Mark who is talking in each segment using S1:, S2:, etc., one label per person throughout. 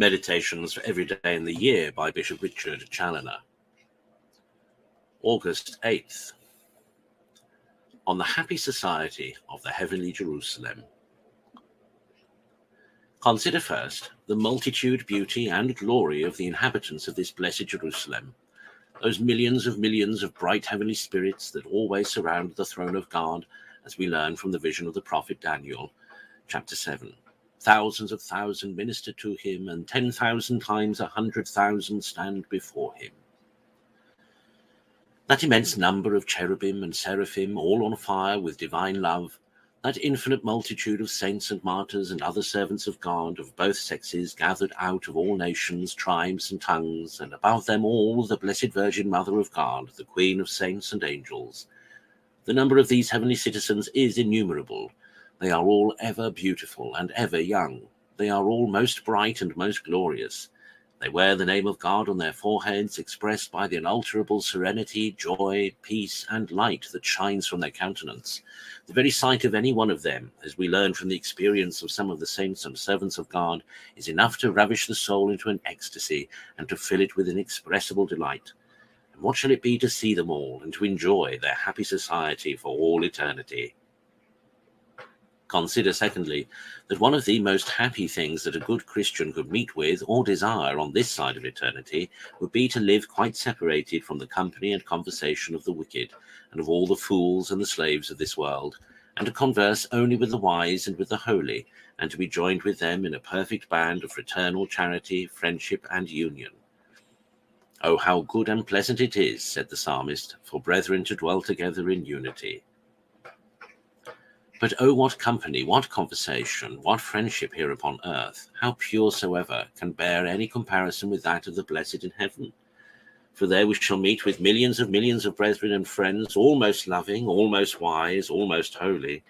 S1: Meditations for Every Day in the Year by Bishop Richard Challoner. August 8th. On the happy society of the heavenly Jerusalem. Consider first the multitude, beauty, and glory of the inhabitants of this blessed Jerusalem, those millions of bright heavenly spirits that always surround the throne of God, as we learn from the vision of the prophet Daniel, chapter 7. Thousands of thousands minister to him, and 10,000 times 100,000 stand before him. That immense number of cherubim and seraphim, all on fire with divine love, that infinite multitude of saints and martyrs and other servants of God of both sexes, gathered out of all nations, tribes, and tongues, and above them all the Blessed Virgin Mother of God, the Queen of saints and angels. The number of these heavenly citizens is innumerable. They are all ever beautiful and ever young. They are all most bright and most glorious. They wear the name of God on their foreheads, expressed by the unalterable serenity, joy, peace, and light that shines from their countenance. The very sight of any one of them, as we learn from the experience of some of the saints and servants of God, is enough to ravish the soul into an ecstasy and to fill it with inexpressible delight. And what shall it be to see them all and to enjoy their happy society for all eternity? Consider, secondly, that one of the most happy things that a good Christian could meet with or desire on this side of eternity would be to live quite separated from the company and conversation of the wicked and of all the fools and the slaves of this world, and to converse only with the wise and with the holy, and to be joined with them in a perfect band of fraternal charity, friendship, and union. Oh, how good and pleasant it is, said the psalmist, for brethren to dwell together in unity. But oh, what company, what conversation, what friendship here upon earth, how pure soever, can bear any comparison with that of the blessed in heaven? For there we shall meet with millions of brethren and friends, almost loving, almost wise, almost holy.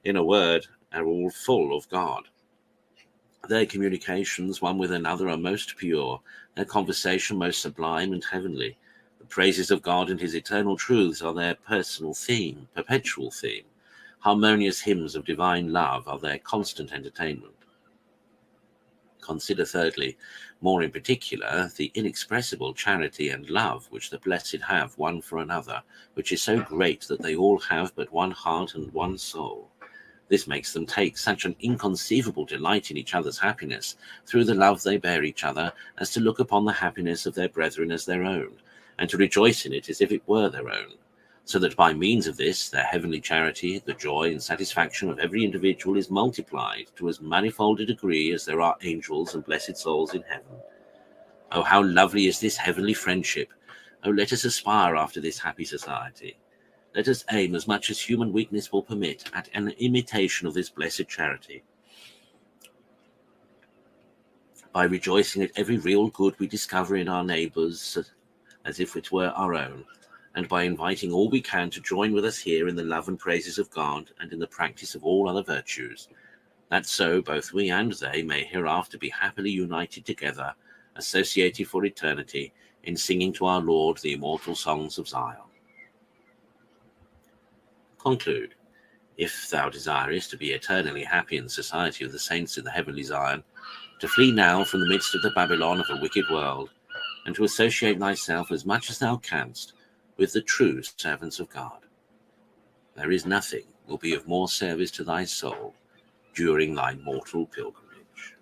S1: In a word, are all full of God. Their communications one with another are most pure, their conversation most sublime and heavenly. The praises of God and his eternal truths are their personal theme, perpetual theme. Harmonious hymns of divine love are their constant entertainment. Consider, thirdly, more in particular, the inexpressible charity and love which the blessed have one for another, which is so great that they all have but one heart and one soul. This makes them take such an inconceivable delight in each other's happiness, through the love they bear each other, as to look upon the happiness of their brethren as their own, and to rejoice in it as if it were their own. So that by means of this, their heavenly charity, the joy and satisfaction of every individual is multiplied to as manifold a degree as there are angels and blessed souls in heaven. Oh, how lovely is this heavenly friendship! Oh, let us aspire after this happy society. Let us aim, as much as human weakness will permit, at an imitation of this blessed charity. By rejoicing at every real good we discover in our neighbours, as if it were our own, and by inviting all we can to join with us here in the love and praises of God and in the practice of all other virtues, that so both we and they may hereafter be happily united together, associated for eternity, in singing to our Lord the immortal songs of Zion. Conclude. If thou desirest to be eternally happy in the society of the saints in the heavenly Zion, to flee now from the midst of the Babylon of a wicked world, and to associate thyself as much as thou canst with the true servants of God. There is nothing will be of more service to thy soul during thy mortal pilgrimage.